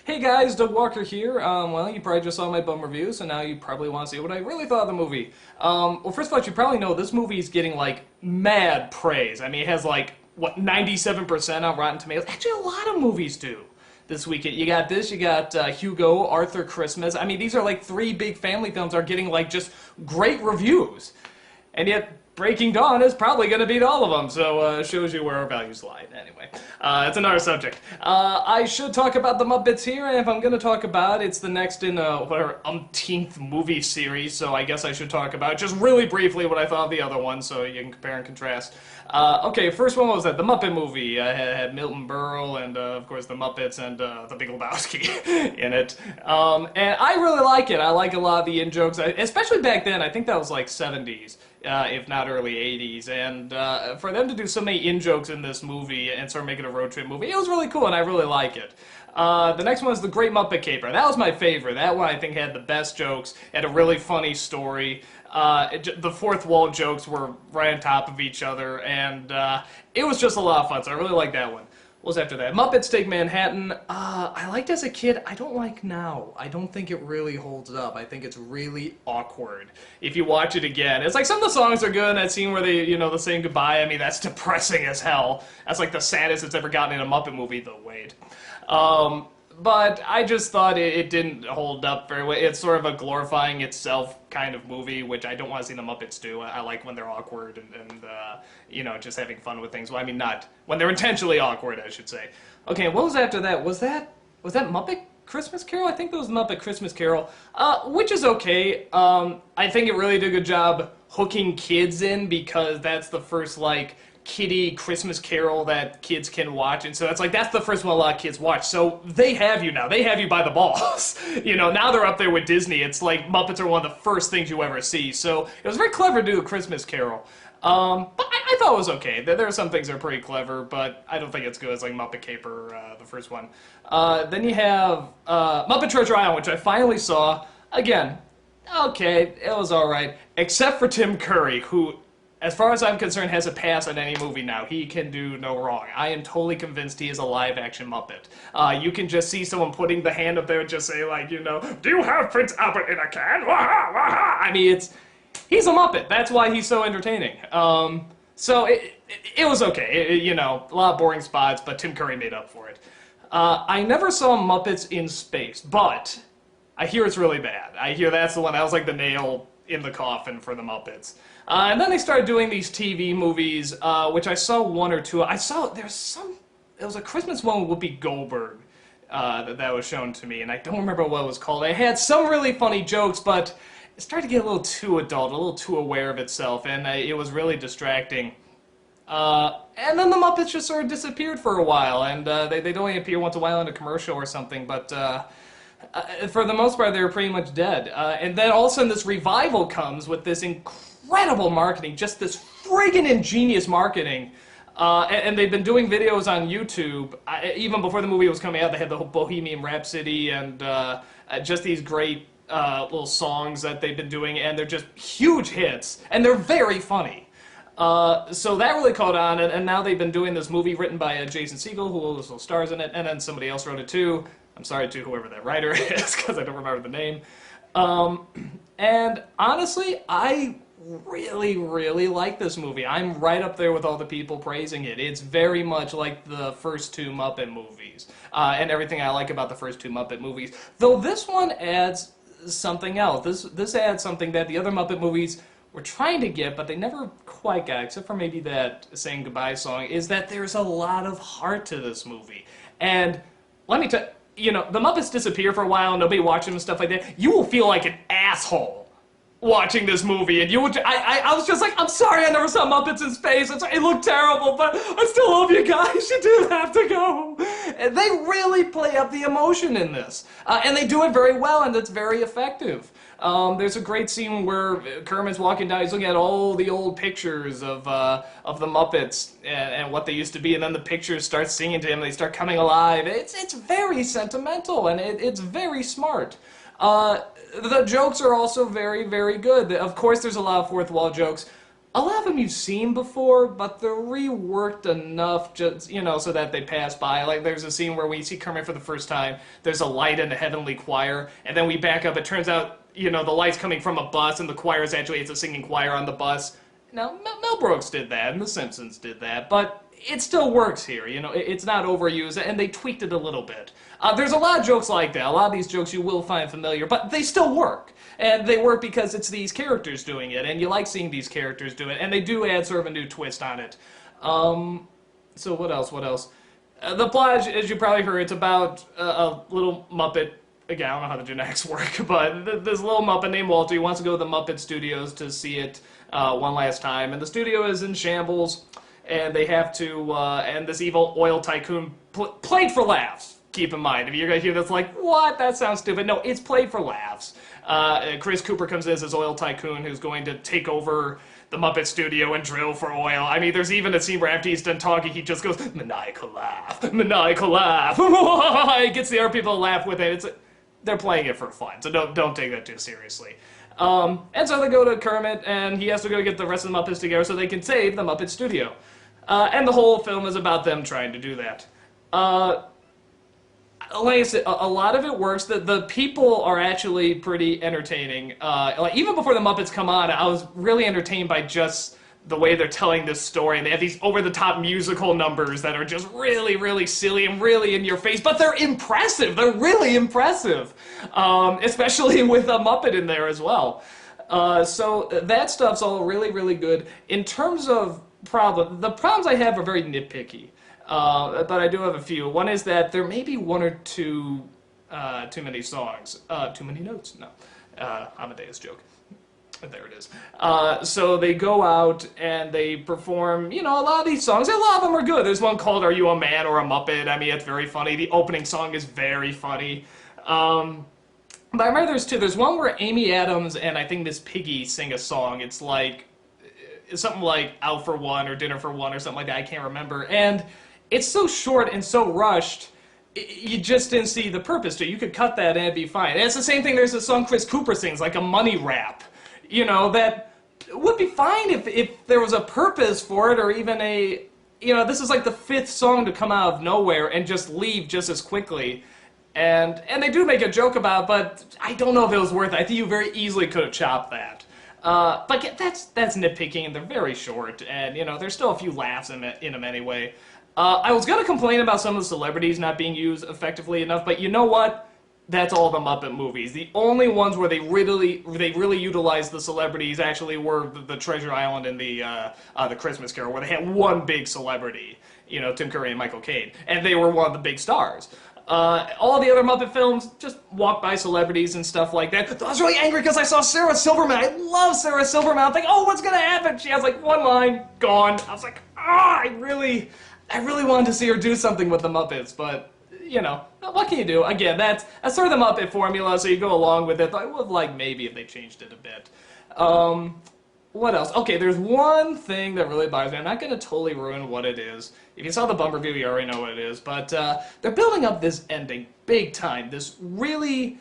Hey guys, Doug Walker here. Well, you probably just saw my bum review, so now you probably want to see what I really thought of the movie. Well, first of all, you probably know this movie is getting, like, mad praise. I mean, it has, like, what, 97% on Rotten Tomatoes? Actually, a lot of movies do this weekend. You got this, you got Hugo, Arthur Christmas. I mean, these are, like, three big family films are getting, like, just great reviews. And yet, Breaking Dawn is probably going to beat all of them, so shows you where our values lie. Anyway, it's another subject. I should talk about the Muppets here, and if I'm going to talk about it, it's the next in whatever umpteenth movie series, so I guess I should talk about just really briefly what I thought of the other one, so you can compare and contrast. Okay, first one was that the Muppet movie. I had Milton Berle and, of course, the Muppets and the Big Lebowski in it. And I really like it. I like a lot of the in-jokes, especially back then. I think that was like 70s. If not early 80s, and for them to do so many in-jokes in this movie and sort of make it a road trip movie, it was really cool, and I really like it. The next one was The Great Muppet Caper. That was my favorite. That one I think had the best jokes, had a really funny story. The fourth wall jokes were right on top of each other, and it was just a lot of fun, so I really like that one. What was after that? Muppets Take Manhattan. I liked as a kid. I don't like now. I don't think it really holds up. I think it's really awkward if you watch it again. It's like some of the songs are good. That scene where they, they're saying goodbye. I mean, that's depressing as hell. That's like the saddest it's ever gotten in a Muppet movie, though, wait. But I just thought it didn't hold up very well. It's sort of a glorifying itself kind of movie, which I don't want to see the Muppets do. I like when they're awkward and just having fun with things. Well, I mean, not when they're intentionally awkward, I should say. Okay, what was after that? Was that Muppet Christmas Carol? I think that was Muppet Christmas Carol, which is okay. I think it really did a good job hooking kids in because that's the first, like, kiddie Christmas Carol that kids can watch, and so that's the first one a lot of kids watch, so they have you now. They have you by the balls. Now they're up there with Disney. It's like Muppets are one of the first things you ever see, so it was very clever to do a Christmas Carol. But I thought it was okay. There are some things that are pretty clever, but I don't think it's good as like Muppet Caper, the first one. Then you have Muppet Treasure Island, which I finally saw. Again, okay, it was alright, except for Tim Curry, who, as far as I'm concerned, has a pass on any movie now. He can do no wrong. I am totally convinced he is a live-action Muppet. You can just see someone putting the hand up there and just say, like, do you have Prince Albert in a can? Waha, waha. I mean, he's a Muppet. That's why he's so entertaining. So it was okay. A lot of boring spots, but Tim Curry made up for it. I never saw Muppets in Space, but I hear it's really bad. I hear that's the one that was like the nail in the coffin for the Muppets. And then they started doing these TV movies, which I saw one or two. It was a Christmas one with Whoopi Goldberg that was shown to me, and I don't remember what it was called. It had some really funny jokes, but it started to get a little too adult, a little too aware of itself, and it was really distracting. And then the Muppets just sort of disappeared for a while, and they'd only appear once in a while in a commercial or something, but for the most part, they were pretty much dead. And then all of a sudden this revival comes with this incredible marketing, just this friggin' ingenious marketing. And they've been doing videos on YouTube. Even before the movie was coming out, they had the whole Bohemian Rhapsody and just these great little songs that they've been doing, and they're just huge hits, and they're very funny. So that really caught on, and now they've been doing this movie written by Jason Segel, who also stars in it, and then somebody else wrote it too. I'm sorry to whoever that writer is, because I don't remember the name. And honestly, I really, really like this movie. I'm right up there with all the people praising it. It's very much like the first two Muppet movies, and everything I like about the first two Muppet movies. Though this one adds something else. This adds something that the other Muppet movies were trying to get, but they never quite got, except for maybe that Saying Goodbye song, is that there's a lot of heart to this movie. And let me tell you, the Muppets disappear for a while, and nobody watches them and stuff like that. You will feel like an asshole watching this movie, and I was just like, I'm sorry I never saw Muppets in Space. It looked terrible, but I still love you guys. You do have to go. And they really play up the emotion in this, and they do it very well, and it's very effective. There's a great scene where Kermit's walking down, he's looking at all the old pictures of the Muppets and what they used to be, and then the pictures start singing to him, and they start coming alive. It's very sentimental, and it's very smart. The jokes are also very, very good. Of course, there's a lot of fourth wall jokes, a lot of them you've seen before, but they're reworked enough just, so that they pass by. Like, there's a scene where we see Kermit for the first time, there's a light in the heavenly choir, and then we back up, it turns out, the light's coming from a bus, and the choir is actually, it's a singing choir on the bus. Now, Mel Brooks did that, and The Simpsons did that, but it still works here, it's not overused, and they tweaked it a little bit. There's a lot of jokes like that, a lot of these jokes you will find familiar, but they still work. And they work because it's these characters doing it, and you like seeing these characters do it, and they do add sort of a new twist on it. So what else? The plot, as you probably heard, it's about a little Muppet. Again, I don't know how the genetics work, but this little Muppet named Walter, he wants to go to the Muppet Studios to see it one last time, and the studio is in shambles, and they have to, and this evil oil tycoon, played for laughs. Keep in mind, if you're going to hear this like, what? That sounds stupid. No, it's played for laughs. Chris Cooper comes in as this oil tycoon who's going to take over the Muppet Studio and drill for oil. I mean, there's even a scene where after he's done talking, he just goes, maniacal laugh, maniacal laugh. He gets the other people to laugh with it. They're playing it for fun, so don't take that too seriously. And so they go to Kermit, and he has to go get the rest of the Muppets together so they can save the Muppet Studio. And the whole film is about them trying to do that. Like I said, a lot of it works. The people are actually pretty entertaining. Like even before the Muppets come on, I was really entertained by just the way they're telling this story. And they have these over-the-top musical numbers that are just really, really silly and really in your face, but they're impressive. They're really impressive, especially with a Muppet in there as well. So that stuff's all really, really good. In terms of the problems I have are very nitpicky. But I do have a few. One is that there may be one or two too many songs. Too many notes? No. Amadeus joke. There it is. So they go out and they perform, a lot of these songs. A lot of them are good. There's one called Are You a Man or a Muppet? I mean, it's very funny. The opening song is very funny. But I remember there's two. There's one where Amy Adams and I think Miss Piggy sing a song. It's something like Out for One or Dinner for One or something like that. I can't remember. And it's so short and so rushed, you just didn't see the purpose to it. You could cut that and it'd be fine. And it's the same thing, there's a song Chris Cooper sings, like a money rap. That would be fine if there was a purpose for it, or even this is like the 5th song to come out of nowhere and just leave just as quickly. And they do make a joke about it, but I don't know if it was worth it. I think you very easily could have chopped that. But yeah, that's nitpicking, and they're very short, and there's still a few laughs in them anyway. I was going to complain about some of the celebrities not being used effectively enough, but you know what? That's all the Muppet movies. The only ones where they really utilized the celebrities actually were the Treasure Island and the Christmas Carol, where they had one big celebrity, Tim Curry and Michael Caine, and they were one of the big stars. All the other Muppet films just walk by celebrities and stuff like that. I was really angry because I saw Sarah Silverman. I love Sarah Silverman. I'm thinking, oh, what's going to happen? She has like one line, gone. I was like, I really wanted to see her do something with the Muppets, but, what can you do? Again, that's sort of the Muppet formula, so you go along with it. I would have liked maybe if they changed it a bit. What else? Okay, there's one thing that really bothers me. I'm not going to totally ruin what it is. If you saw the bumper review, you already know what it is. But they're building up this ending big time. This really,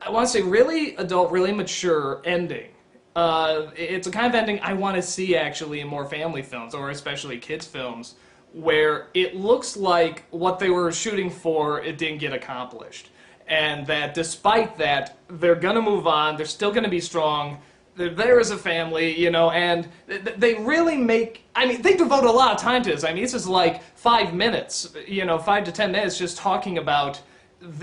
I want to say really adult, really mature ending. It's a kind of ending I want to see actually in more family films, or especially kids films, where it looks like what they were shooting for, it didn't get accomplished. And that despite that, they're going to move on, they're still going to be strong, they're there as a family, and they really they devote a lot of time to this. I mean, this is like 5 minutes, 5 to 10 minutes just talking about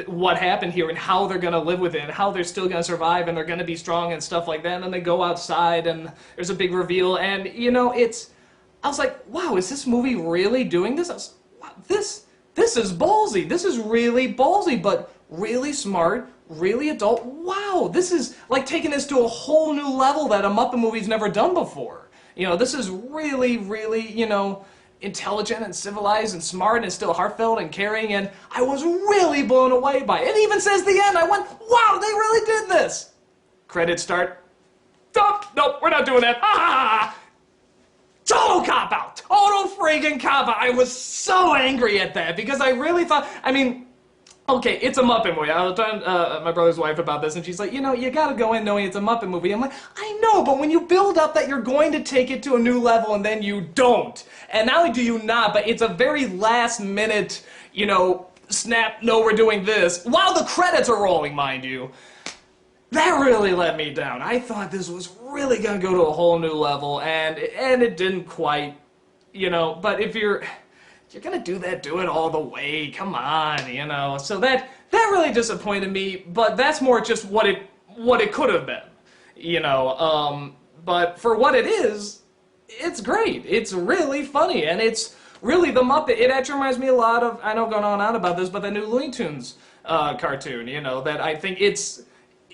what happened here and how they're going to live with it and how they're still going to survive and they're going to be strong and stuff like that. And then they go outside and there's a big reveal and, I was like, wow, is this movie really doing this? Wow, this is ballsy. This is really ballsy, but really smart, really adult. Wow, this is like taking this to a whole new level that a Muppet movie's never done before. This is really, really, intelligent and civilized and smart and still heartfelt and caring, and I was really blown away by it. It even says the end. I went, wow, they really did this. Credits start. Nope, we're not doing that. Ah! Total cop-out! Total friggin' cop-out! I was so angry at that because I really thought, Okay, it's a Muppet movie. I was talking to my brother's wife about this, and she's like, you know, you gotta go in knowing it's a Muppet movie. I'm like, I know, but when you build up that you're going to take it to a new level and then you don't, and not only do you not, but it's a very last minute, you know, snap, no, we're doing this, while the credits are rolling, mind you, that really let me down. I thought this was really gonna go to a whole new level, and it didn't quite, you know, but if you're gonna do that, do it all the way. Come on, you know. So that really disappointed me. But that's more just what it could have been, you know. But for what it is, it's great. It's really funny, and it's really the Muppet. It actually reminds me a lot of, I know going on and on about this, but the new Looney Tunes cartoon. You know, that I think it's.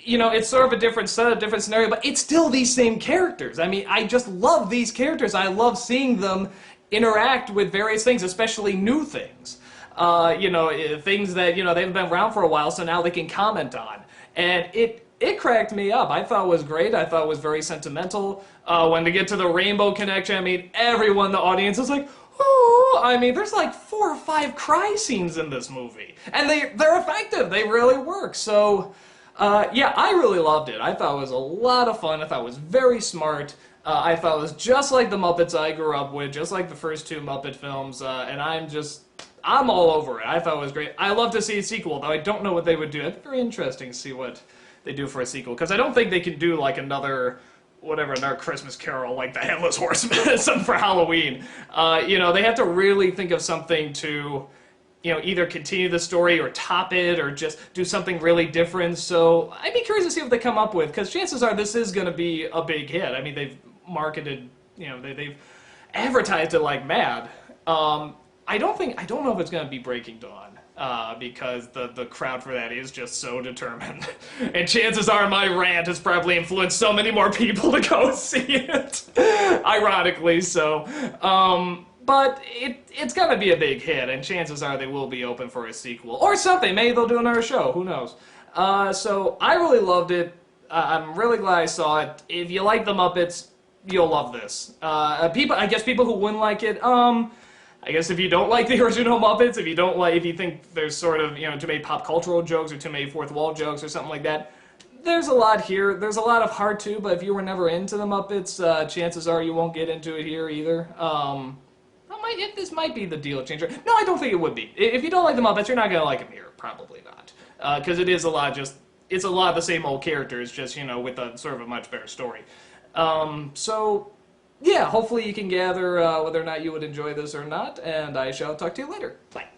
You know, it's sort of a different set, a different scenario, but it's still these same characters. I mean, I just love these characters. I love seeing them interact with various things, especially new things. You know, things that, you know, they've been around for a while, so now they can comment on. And it cracked me up. I thought it was great. I thought it was very sentimental. When they get to the rainbow connection, I mean, everyone in the audience is like, oh, I mean, there's like 4 or 5 cry scenes in this movie. And they're effective. They really work. So, yeah, I really loved it. I thought it was a lot of fun. I thought it was very smart. I thought it was just like the Muppets I grew up with, just like the first 2 Muppet films, and I'm all over it. I thought it was great. I love to see a sequel, though I don't know what they would do. It's very interesting to see what they do for a sequel, because I don't think they can do like another Christmas Carol like the Headless Horseman, something for Halloween. You know, they have to really think of something to, you know, either continue the story or top it or just do something really different. So I'd be curious to see what they come up with, because chances are this is going to be a big hit. I mean, they've marketed, you know, they've advertised it like mad. I don't know if it's going to be Breaking Dawn, because the crowd for that is just so determined. And chances are my rant has probably influenced so many more people to go see it, ironically. So, but it's gonna be a big hit, and chances are they will be open for a sequel or something. Maybe they'll do another show. Who knows? So I really loved it. I'm really glad I saw it. If you like the Muppets, you'll love this. I guess people who wouldn't like it, I guess if you don't like the original Muppets, if you think there's sort of, you know, too many pop cultural jokes or too many fourth wall jokes or something like that, there's a lot here. There's a lot of heart too, but if you were never into the Muppets, chances are you won't get into it here either. This might be the deal changer. No, I don't think it would be. If you don't like the Muppets, you're not gonna like them here. Probably not, because it is it's a lot of the same old characters, just, you know, with a sort of a much better story. So yeah, hopefully you can gather whether or not you would enjoy this or not, and I shall talk to you later. Bye.